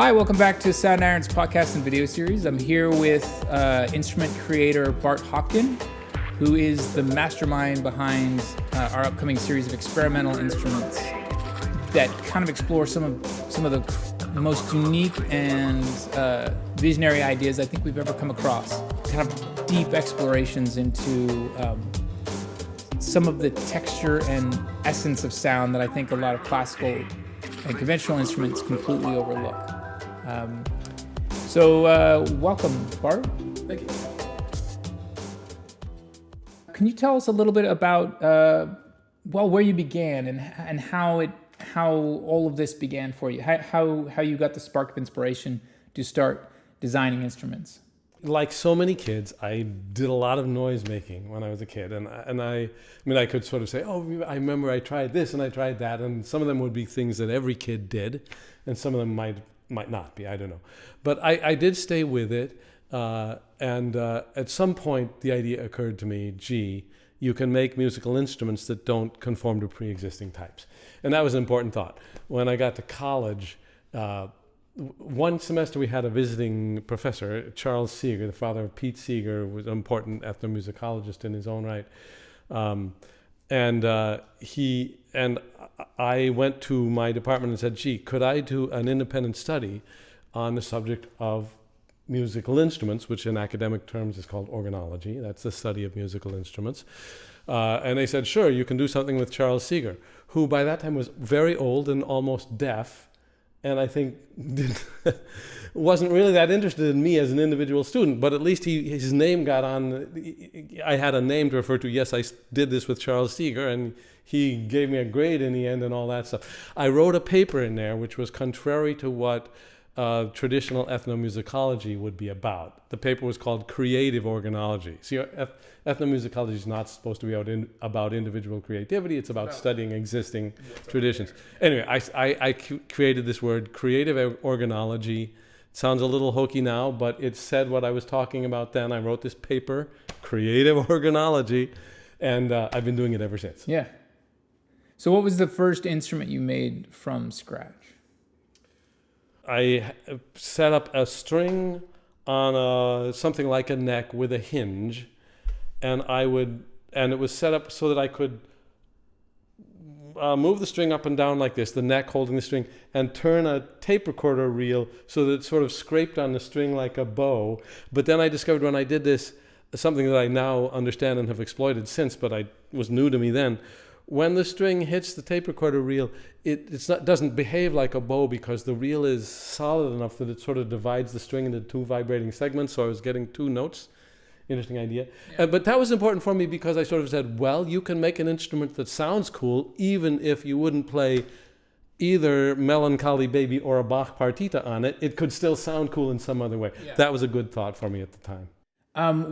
Hi, welcome back to Soundiron's podcast and video series. I'm here with instrument creator Bart Hopkin, who is the mastermind behind our upcoming series of experimental instruments that kind of explore some of the most unique and visionary ideas I think we've ever come across. Kind of deep explorations into some of the texture and essence of sound that I think a lot of classical and conventional instruments completely overlook. Welcome, Bart. Thank you. Can you tell us a little bit about where you began and how all of this began for you? How you got the spark of inspiration to start designing instruments? Like so many kids, I did a lot of noise making when I was a kid, and I could sort of say, oh, I remember I tried this and I tried that, and some of them would be things that every kid did, and some of them might not be, I don't know. But I did stay with it, and at some point the idea occurred to me, gee, you can make musical instruments that don't conform to pre-existing types. And that was an important thought. When I got to college, one semester we had a visiting professor, Charles Seeger, the father of Pete Seeger, was an important ethnomusicologist in his own right. I went to my department and said, gee, could I do an independent study on the subject of musical instruments, which in academic terms is called organology. That's the study of musical instruments. And they said, sure, you can do something with Charles Seeger, who by that time was very old and almost deaf, and I think wasn't really that interested in me as an individual student, but at least his name got on. I had a name to refer to. Yes, I did this with Charles Seeger, and he gave me a grade in the end and all that stuff. I wrote a paper in there which was contrary to what traditional ethnomusicology would be about. The paper was called Creative Organology. See, ethnomusicology is not supposed to be about individual creativity. It's about studying existing traditions. Anyway, I created this word, creative organology. It sounds a little hokey now, but it said what I was talking about then. I wrote this paper, Creative Organology, and I've been doing it ever since. Yeah. So what was the first instrument you made from scratch? I set up a string on something like a neck with a hinge, and it was set up so that I could move the string up and down like this, the neck holding the string, and turn a tape recorder reel so that it sort of scraped on the string like a bow. But then I discovered when I did this, something that I now understand and have exploited since, but it was new to me then. When the string hits the tape recorder reel, it doesn't behave like a bow because the reel is solid enough that it sort of divides the string into two vibrating segments, so I was getting two notes. Interesting idea. Yeah. But that was important for me because I sort of said, well, you can make an instrument that sounds cool even if you wouldn't play either Melancholy Baby or a Bach partita on it. It could still sound cool in some other way. Yeah. That was a good thought for me at the time.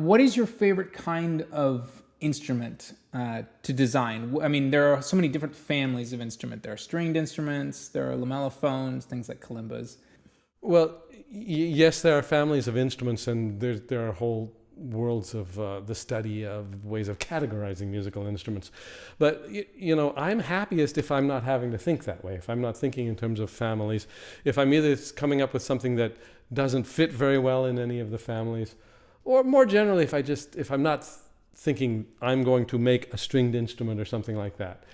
What is your favorite kind of instrument to design? I mean, there are so many different families of instrument. There are stringed instruments, there are lamellophones, things like kalimbas. Well, yes, there are families of instruments, and there are whole worlds of the study of ways of categorizing musical instruments. But, I'm happiest if I'm not having to think that way, if I'm not thinking in terms of families, if I'm either coming up with something that doesn't fit very well in any of the families, or more generally, if I'm not thinking I'm going to make a stringed instrument or something like that.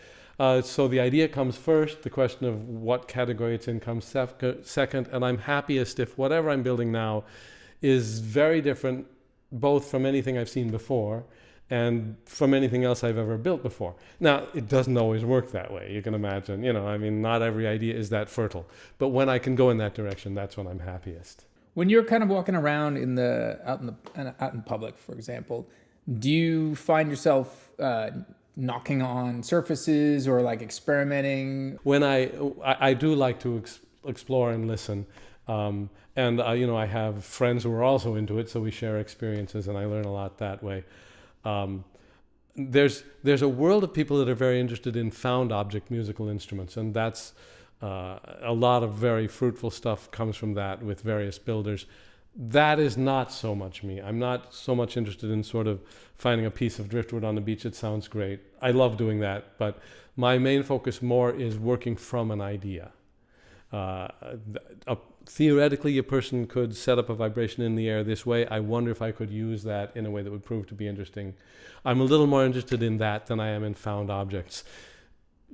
So the idea comes first, the question of what category it's in comes second, and I'm happiest if whatever I'm building now is very different both from anything I've seen before and from anything else I've ever built before. Now, it doesn't always work that way, you can imagine. Not every idea is that fertile. But when I can go in that direction, that's when I'm happiest. When you're kind of walking around out in public, for example, do you find yourself knocking on surfaces or like experimenting? When I do like to explore and listen, and I have friends who are also into it, so we share experiences, and I learn a lot that way. There's a world of people that are very interested in found object musical instruments, and that's a lot of very fruitful stuff comes from that with various builders. That is not so much me. I'm not so much interested in sort of finding a piece of driftwood on the beach that sounds great. I love doing that, but my main focus more is working from an idea. Theoretically, a person could set up a vibration in the air this way. I wonder if I could use that in a way that would prove to be interesting. I'm a little more interested in that than I am in found objects.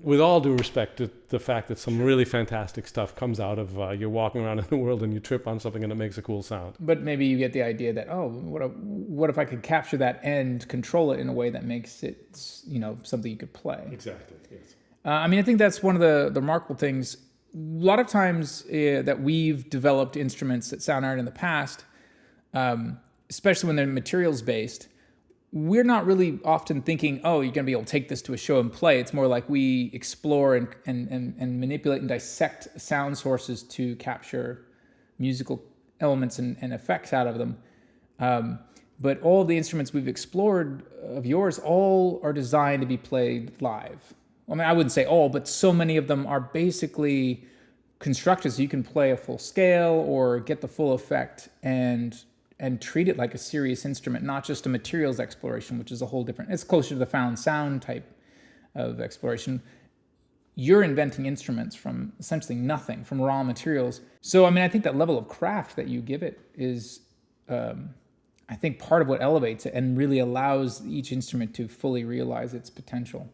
With all due respect to the fact that some really fantastic stuff comes out of you're walking around in the world and you trip on something and it makes a cool sound. But maybe you get the idea that, what if I could capture that and control it in a way that makes it, something you could play. Exactly, yes. I think that's one of the remarkable things. A lot of times that we've developed instruments at Soundiron in the past, especially when they're materials based, we're not really often thinking, you're going to be able to take this to a show and play. It's more like we explore and manipulate and dissect sound sources to capture musical elements and effects out of them. But all the instruments we've explored of yours all are designed to be played live. I wouldn't say all, but so many of them are basically constructed so you can play a full scale or get the full effect and treat it like a serious instrument, not just a materials exploration, which is a whole different, it's closer to the found sound type of exploration. You're inventing instruments from essentially nothing, from raw materials. So, I think that level of craft that you give it is, I think, part of what elevates it and really allows each instrument to fully realize its potential.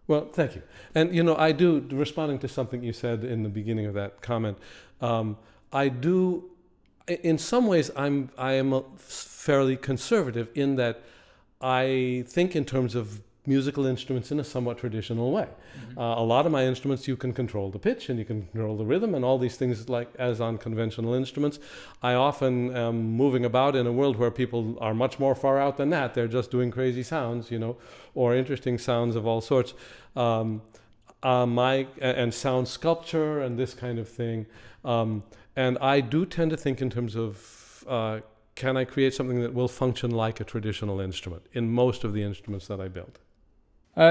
Well, thank you. And, I do, responding to something you said in the beginning of that comment, I do, in some ways, I am fairly conservative in that I think in terms of musical instruments in a somewhat traditional way. Mm-hmm. A lot of my instruments, you can control the pitch and you can control the rhythm and all these things like as on conventional instruments. I often am moving about in a world where people are much more far out than that. They're just doing crazy sounds, or interesting sounds of all sorts. And sound sculpture and this kind of thing. And I do tend to think in terms of can I create something that will function like a traditional instrument in most of the instruments that I build.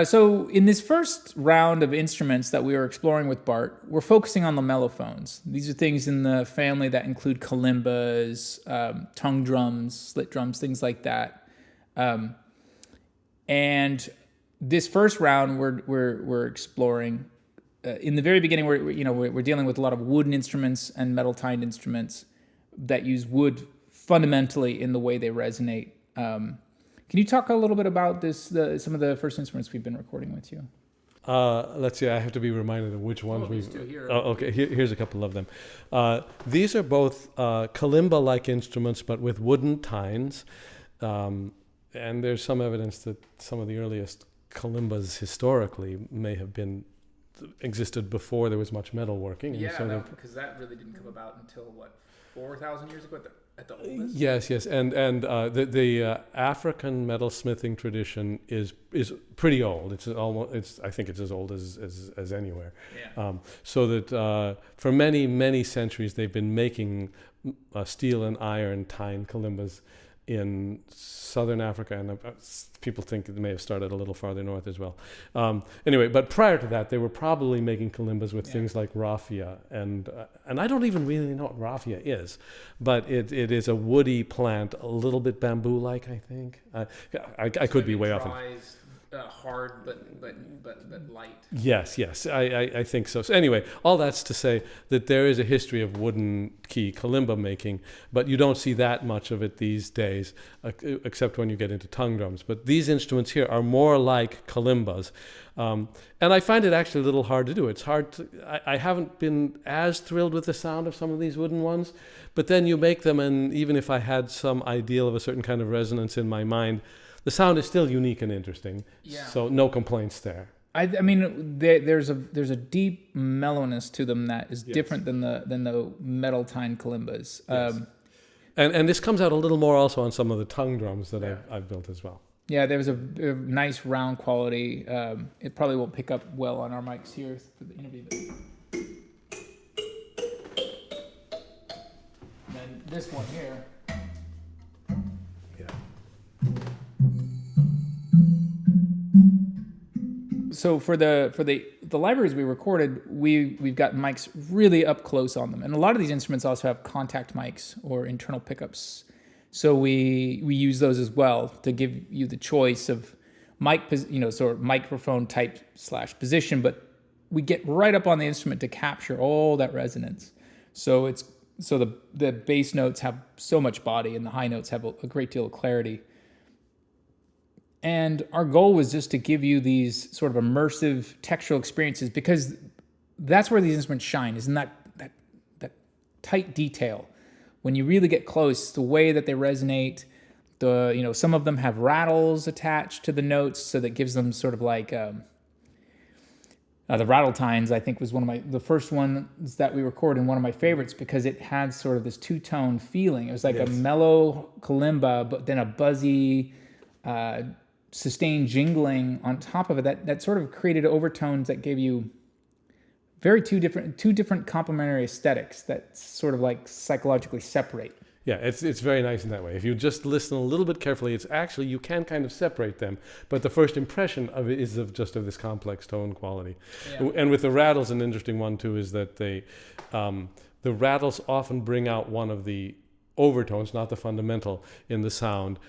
So in this first round of instruments that we were exploring with Bart, we're focusing on the mellophones. These are things in the family that include kalimbas, tongue drums, slit drums, things like that. And this first round, we're exploring. In the very beginning, we're dealing with a lot of wooden instruments and metal-tined instruments that use wood fundamentally in the way they resonate. Can you talk a little bit about some of the first instruments we've been recording with you? Let's see, I have to be reminded of which ones we've... okay, here's a couple of them. These are both kalimba-like instruments, but with wooden tines. And there's some evidence that some of the earliest kalimbas historically may have existed before there was much metalworking. Yeah, because that really didn't come about until, 4,000 years ago at the oldest? Yes, and the African metalsmithing tradition is pretty old. I think it's as old as anywhere. Yeah. So that for many centuries they've been making steel and iron tine kalimbas in southern Africa, and people think it may have started a little farther north as well. Anyway, but prior to that, they were probably making kalimbas with things like raffia, and I don't even really know what raffia is, but it is a woody plant, a little bit bamboo-like, I think. I could be way off. Hard but light. Yes, I think so. So anyway, all that's to say that there is a history of wooden key kalimba making, but you don't see that much of it these days, except when you get into tongue drums. But these instruments here are more like kalimbas. And I find it actually a little hard to do. It's hard I haven't been as thrilled with the sound of some of these wooden ones, but then you make them, and even if I had some ideal of a certain kind of resonance in my mind, the sound is still unique and interesting, so no complaints there. There's a deep mellowness to them that is different than the metal tined kalimbas. Yes. And this comes out a little more also on some of the tongue drums that I've built as well. Yeah, there's a nice round quality. It probably won't pick up well on our mics here for the interview. And then this one here. So for the libraries we recorded, we've got mics really up close on them, and a lot of these instruments also have contact mics or internal pickups. So we use those as well to give you the choice of mic, sort of microphone type / position, but we get right up on the instrument to capture all that resonance. So the bass notes have so much body and the high notes have a great deal of clarity. And our goal was just to give you these sort of immersive textural experiences, because that's where these instruments shine, is in that tight detail. When you really get close, the way that they resonate, some of them have rattles attached to the notes, so that gives them sort of like the rattle tines, I think, was the first ones that we recorded, and one of my favorites, because it had sort of this two-tone feeling. It was like a mellow kalimba, but then a buzzy, sustained jingling on top of it. That sort of created overtones that gave you two different complementary aesthetics that sort of like psychologically separate. Yeah, it's very nice in that way. If you just listen a little bit carefully, it's actually, you can kind of separate them, but the first impression of it is of this complex tone quality. Yeah. And with the rattles, an interesting one too is that the rattles often bring out one of the overtones, not the fundamental, in the sound.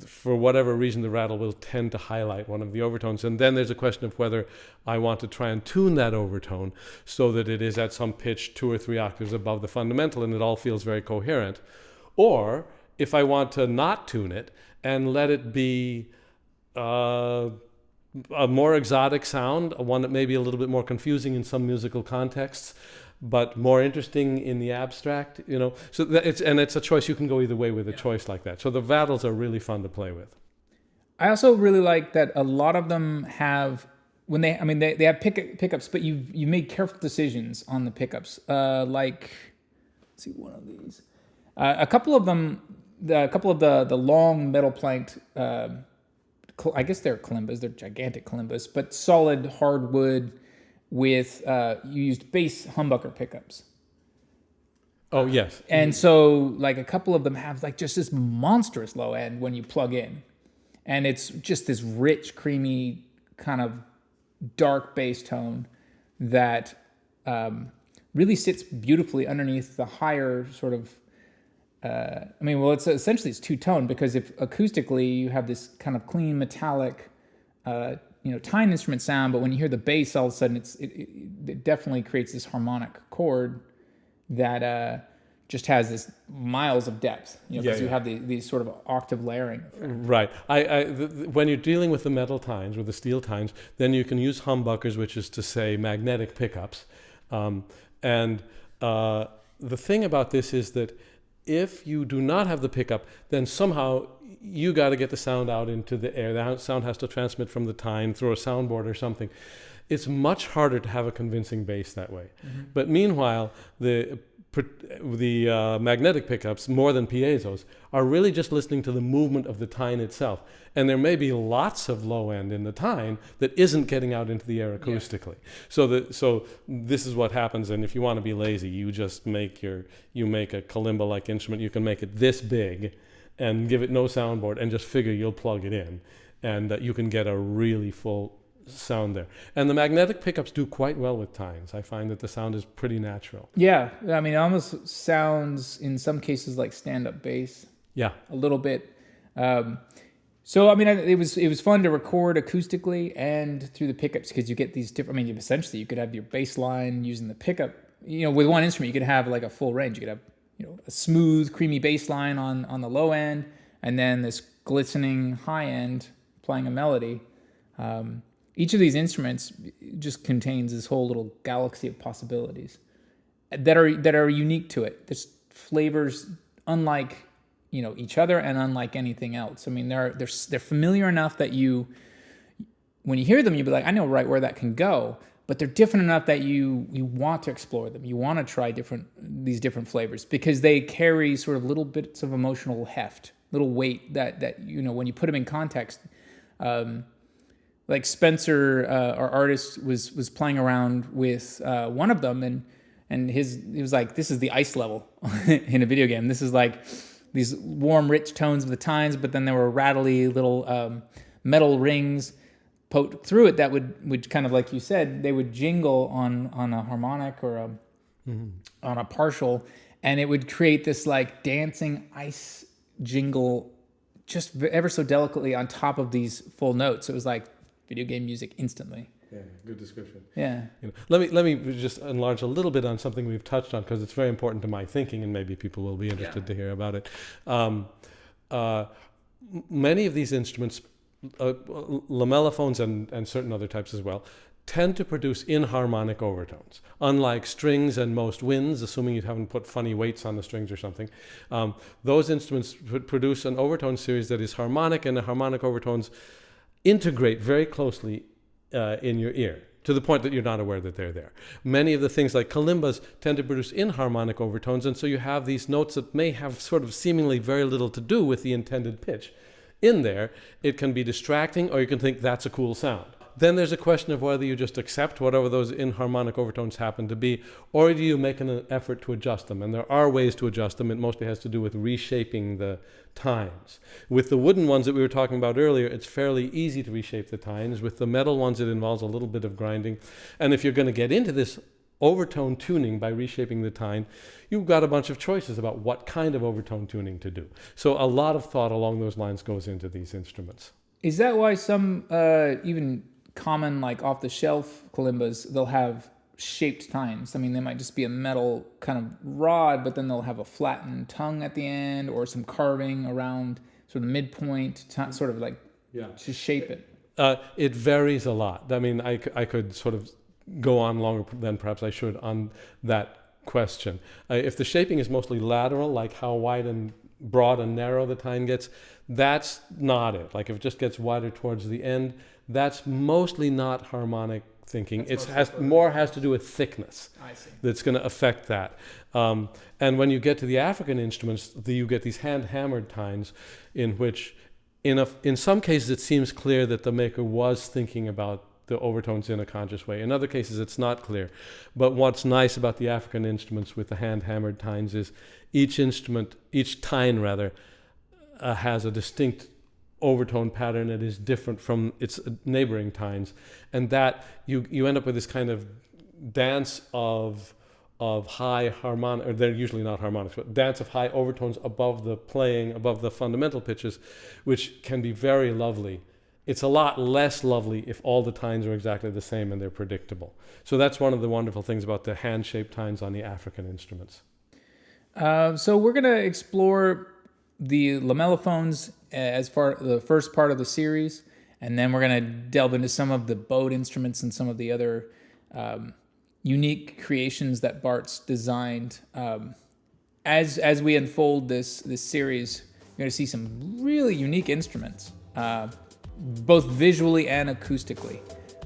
For whatever reason, the rattle will tend to highlight one of the overtones. And then there's a question of whether I want to try and tune that overtone so that it is at some pitch 2 or 3 octaves above the fundamental and it all feels very coherent. Or if I want to not tune it and let it be a more exotic sound, one that may be a little bit more confusing in some musical contexts, but more interesting in the abstract, So it's a choice. You can go either way with a choice like that. So the rattles are really fun to play with. I also really like that a lot of them have they have pickups, but you made careful decisions on the pickups. Let's see, one of these. A couple of them, the long metal planked, I guess they're kalimbas, they're gigantic kalimbas, but solid hardwood with, you used bass humbucker pickups. Oh, yes. And so like a couple of them have like just this monstrous low end when you plug in. And it's just this rich, creamy, kind of dark bass tone that really sits beautifully underneath the higher sort of, it's essentially it's two-tone, because if acoustically you have this kind of clean metallic, tine instrument sound, but when you hear the bass, all of a sudden it definitely creates this harmonic chord that just has this miles of depth, because you have these sort of octave layering effect. Right. When you're dealing with the metal tines, with the steel tines, then you can use humbuckers, which is to say magnetic pickups. The thing about this is that if you do not have the pickup, then somehow you got to get the sound out into the air. The sound has to transmit from the tine through a soundboard or something. It's much harder to have a convincing bass that way. Mm-hmm. But meanwhile, the magnetic pickups, more than piezos, are really just listening to the movement of the tine itself. And there may be lots of low end in the tine that isn't getting out into the air acoustically. Yeah. So this is what happens. And if you want to be lazy, you just make a kalimba-like instrument. You can make it this big and give it no soundboard and just figure you'll plug it in. And you can get a really full sound there. And the magnetic pickups do quite well with tines. I find that the sound is pretty natural. Yeah, it almost sounds in some cases like stand-up bass. Yeah, a little bit. It was fun to record acoustically and through the pickups, because you get these different. Essentially you could have your bass line using the pickup. With one instrument you could have like a full range. You could have a smooth, creamy bass line on the low end, and then this glistening high end playing a melody. Each of these instruments just contains this whole little galaxy of possibilities that are unique to it. There's flavors unlike each other and unlike anything else. They're familiar enough that when you hear them, you'll be like, I know right where that can go. But they're different enough that you want to explore them. You want to try these different flavors, because they carry sort of little bits of emotional heft, little weight that when you put them in context. Like Spencer, our artist, was playing around with one of them, and he was like, this is the ice level in a video game. This is like these warm, rich tones of the tines, but then there were rattly little metal rings poked through it that would kind of, like you said, they would jingle on a harmonic or on a partial, and it would create this like dancing ice jingle just ever so delicately on top of these full notes. It was like video game music instantly. Yeah, good description. Yeah. Let me just enlarge a little bit on something we've touched on because it's very important to my thinking, and maybe people will be interested to hear about it. Many of these instruments, lamellophones and certain other types as well, tend to produce inharmonic overtones. Unlike strings and most winds, assuming you haven't put funny weights on the strings or something, those instruments produce an overtone series that is harmonic, and the harmonic overtones integrate very closely in your ear, to the point that you're not aware that they're there. Many of the things like kalimbas tend to produce inharmonic overtones, and so you have these notes that may have sort of seemingly very little to do with the intended pitch. In there, it can be distracting, or you can think that's a cool sound. Then there's a question of whether you just accept whatever those inharmonic overtones happen to be, or do you make an effort to adjust them? And there are ways to adjust them. It mostly has to do with reshaping the tines. With the wooden ones that we were talking about earlier, it's fairly easy to reshape the tines. With the metal ones, it involves a little bit of grinding. And if you're going to get into this overtone tuning by reshaping the tine, you've got a bunch of choices about what kind of overtone tuning to do. So a lot of thought along those lines goes into these instruments. Is that why some even common, like off-the-shelf kalimbas, they'll have shaped tines? I mean, they might just be a metal kind of rod, but then they'll have a flattened tongue at the end, or some carving around sort of midpoint, sort of like to shape it. It varies a lot. I mean, I could sort of go on longer than perhaps I should on that question. If the shaping is mostly lateral, like how wide and broad and narrow the tine gets, that's not it. Like if it just gets wider towards the end, that's mostly not harmonic thinking. It has to do with thickness. I see. That's going to affect that. And when you get to the African instruments, you get these hand-hammered tines, in which, in some cases, it seems clear that the maker was thinking about the overtones in a conscious way. In other cases, it's not clear. But what's nice about the African instruments with the hand-hammered tines is each tine has a distinct overtone pattern that is different from its neighboring tines, and that you end up with this kind of dance of high harmonic, or they're usually not harmonics, but dance of high overtones above the fundamental pitches, which can be very lovely. It's a lot less lovely if all the tines are exactly the same and they're predictable. So that's one of the wonderful things about the hand-shaped tines on the African instruments. So we're going to explore the lamellophones as the first part of the series, and then we're going to delve into some of the bowed instruments and some of the other unique creations that Bart's designed. As we unfold this series, you're going to see some really unique instruments, both visually and acoustically.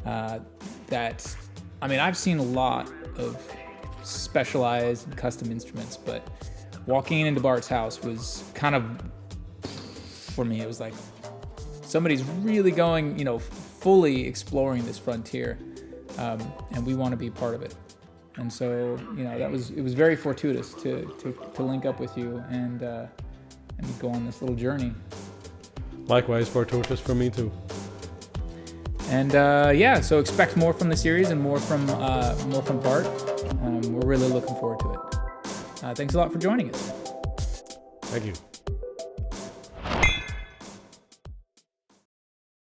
I've seen a lot of specialized and custom instruments, but walking into Bart's house was kind of, for me, it was like somebody's really going, fully exploring this frontier, and we want to be part of it. And so, it was very fortuitous to link up with you and go on this little journey. Likewise, fortuitous for me too. And so expect more from the series and more from Bart. We're really looking forward to it. Thanks a lot for joining us. Thank you.